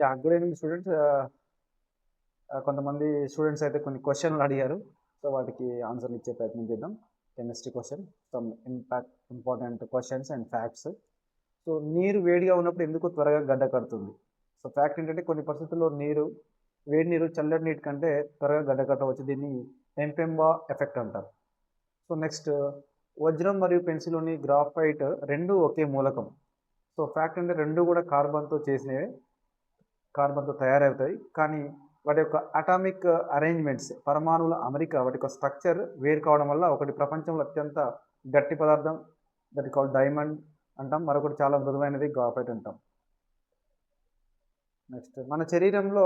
Yeah! Good evening students. కొంతమంది students అయితే కొన్ని క్వెషన్‌లు అడిగారు. సో, వాటికి ఆన్సర్‌లు ఇచ్చే ప్రయత్నం చేద్దాం. Chemistry question, some important questions and facts. So, నీరు వేడిగా ఉన్నప్పుడు ఎందుకు త్వరగా గడ్డ కడుతుంది? సో, ఫ్యాక్ట్ ఏంటంటే కొన్ని పరిస్థితుల్లో వేడి నీరు చల్లటి నీటి కంటే త్వరగా గడ్డ కట్టవచ్చు. దీన్ని ఎంపెంబా ఎఫెక్ట్ అంటారు. సో, నెక్స్ట్ వజ్రం మరియు పెన్సిల్‌లోని గ్రాఫైట్ 2 ఒకే మూలకం. సో, ఫ్యాక్ట్ అంటే 2 కూడా కార్బన్‌తో తయారవుతాయి. కానీ వాటి యొక్క అటామిక్ అరేంజ్‌మెంట్స్, పరమాణువుల అమరిక, వాటి యొక్క స్ట్రక్చర్ వేరు కావడం వల్ల ఒకటి ప్రపంచంలో అత్యంత గట్టి పదార్థం, దట్ ఈస్ కాల్డ్ డైమండ్ అంటాం. మరొకటి చాలా మృదువైనది గ్రాఫైట్ అంటాం. నెక్స్ట్ మన శరీరంలో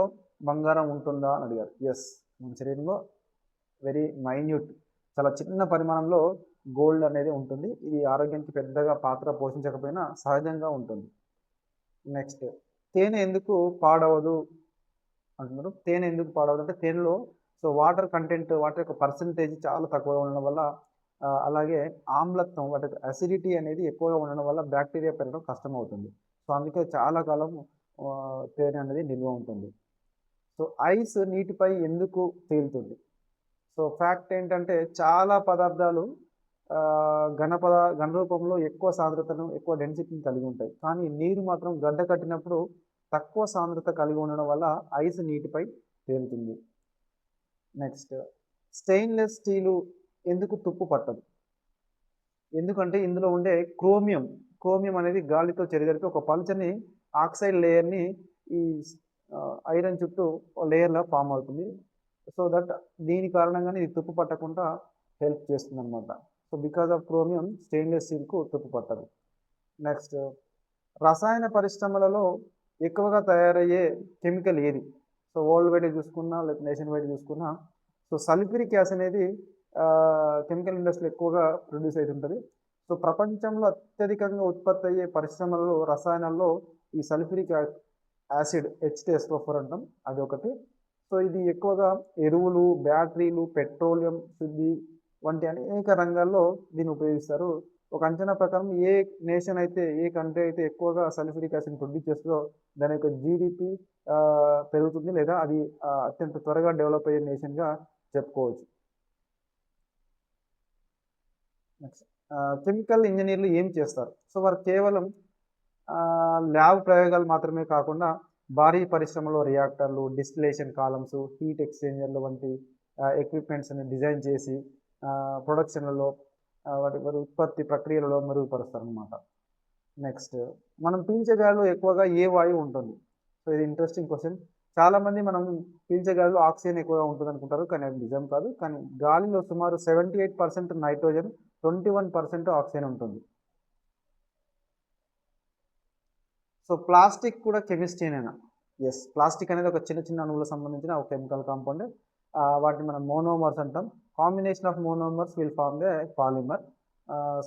బంగారం ఉంటుందా అని అడిగారు. యెస్, మన శరీరంలో వెరీ మైన్యూట్, చాలా చిన్న పరిమాణంలో గోల్డ్ అనేది ఉంటుంది. ఇది ఆరోగ్యానికి పెద్దగా పాత్ర పోషించకపోయినా సహజంగా ఉంటుంది. నెక్స్ట్ తేనె ఎందుకు పాడవదు అంటున్నారు. తేనె ఎందుకు పాడవదు అంటే తేనెలో వాటర్ యొక్క పర్సెంటేజ్ చాలా తక్కువగా ఉండడం వల్ల, అలాగే ఆమ్లత్వం, వాటి యొక్క అసిడిటీ అనేది ఎక్కువగా ఉండడం వల్ల బ్యాక్టీరియా పెరగడం కష్టమవుతుంది. సో, అందుకే చాలా కాలం తేనె అనేది నిల్వ ఉంటుంది. సో, ఐస్ నీటిపై ఎందుకు తేలుతుంది? సో, ఫ్యాక్ట్ ఏంటంటే చాలా పదార్థాలు ఘన రూపంలో ఎక్కువ సాంద్రతను, ఎక్కువ డెన్సిటీని కలిగి ఉంటాయి. కానీ నీరు మాత్రం గడ్డ కట్టినప్పుడు తక్కువ సాంద్రత కలిగి ఉండడం వల్ల ఐస్ నీటిపై తేలుతుంది. నెక్స్ట్ స్టెయిన్లెస్ స్టీలు ఎందుకు తుప్పు పట్టదు? ఎందుకంటే ఇందులో ఉండే క్రోమియం అనేది గాలితో చెరిగలిపి ఒక పలుచని ఆక్సైడ్ లేయర్ని ఈ ఐరన్ చుట్టూ లేయర్లా ఫామ్ అవుతుంది. సో దట్ దీని కారణంగానే ఇది తుప్పు పట్టకుండా హెల్ప్ చేస్తుంది అనమాట. So because of chromium stainless స్టీల్కు తుప్పు పట్టదు. నెక్స్ట్ రసాయన పరిశ్రమలలో ఎక్కువగా తయారయ్యే కెమికల్ ఏది? సో వరల్డ్ వైడ్ చూసుకున్నా, లేకపోతే నేషన్ వైడ్ చూసుకున్నా, సో సల్ఫ్యూరిక్ యాసిడ్ అనేది కెమికల్ ఇండస్ట్రీలో ఎక్కువగా ప్రొడ్యూస్ అవుతుంటుంది. సో ప్రపంచంలో అత్యధికంగా ఉత్పత్తి అయ్యే పరిశ్రమలలో, రసాయనాల్లో ఈ సల్ఫ్యూరిక్ యాసిడ్ H2SO4 అంటాం, అది ఒకటి. సో ఇది ఎక్కువగా ఎరువులు, బ్యాటరీలు, పెట్రోలియం శుద్ధి వంటి అనేక రంగాల్లో దీన్ని ఉపయోగిస్తారు. ఒక అంచనా ప్రకారం ఏ కంట్రీ అయితే ఎక్కువగా సల్ఫ్యూరిక్ యాసిడ్ ప్రొడ్యూస్ చేస్తుందో దాని యొక్క జీడిపి పెరుగుతుంది, లేదా అది అత్యంత త్వరగా డెవలప్ అయ్యే నేషన్గా చెప్పుకోవచ్చు. నెక్స్ట్ కెమికల్ ఇంజనీర్లు ఏం చేస్తారు? సో వారు కేవలం ల్యాబ్ ప్రయోగాలు మాత్రమే కాకుండా భారీ పరిశ్రమలో రియాక్టర్లు, డిస్టిలేషన్ కాలమ్స్, హీట్ ఎక్స్చేంజర్లు వంటి ఎక్విప్మెంట్స్ని డిజైన్ చేసి ప్రొడక్షన్లలో, వారి ఉత్పత్తి ప్రక్రియలలో మెరుగుపరుస్తారనమాట. నెక్స్ట్ మనం పీల్చే గాలిలో ఎక్కువగా ఏ వాయువు ఉంటుంది? సో ఇది ఇంట్రెస్టింగ్ క్వశ్చన్. చాలామంది మనం పీల్చే గాలిలో ఆక్సిజన్ ఎక్కువగా ఉంటుంది అనుకుంటారు, కానీ అది నిజం కాదు. కానీ గాలిలో సుమారు 78% నైట్రోజన్, 21% ఆక్సిజన్ ఉంటుంది. సో ప్లాస్టిక్ కూడా కెమిస్ట్రీనేనా? ఎస్, ప్లాస్టిక్ అనేది ఒక చిన్న చిన్న అణువులకు సంబంధించిన ఒక కెమికల్ కాంపౌండ్. వాటిని మనం మోనోమర్స్ అంటాం. Combination of monomers will form the polymer.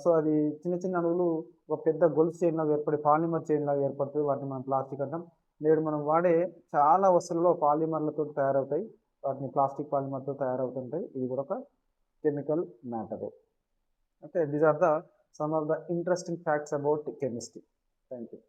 So అది చిన్న చిన్న అణువులు ఒక పెద్ద గొలుసు చైన్ లాగా ఏర్పడి పాలిమర్ చైన్ లాగా ఏర్పడుతుంది. వాటిని మనం ప్లాస్టిక్ అంటాం. నేడు మనం వాడే చాలా వస్తువులలో పాలిమర్లతో తయారవుతాయి. వాటిని ప్లాస్టిక్ పాలిమర్తో తయారవుతుంటాయి. ఇది కూడా ఒక కెమికల్ మ్యాటరే. Okay, these are the some of the interesting facts about chemistry. Thank you.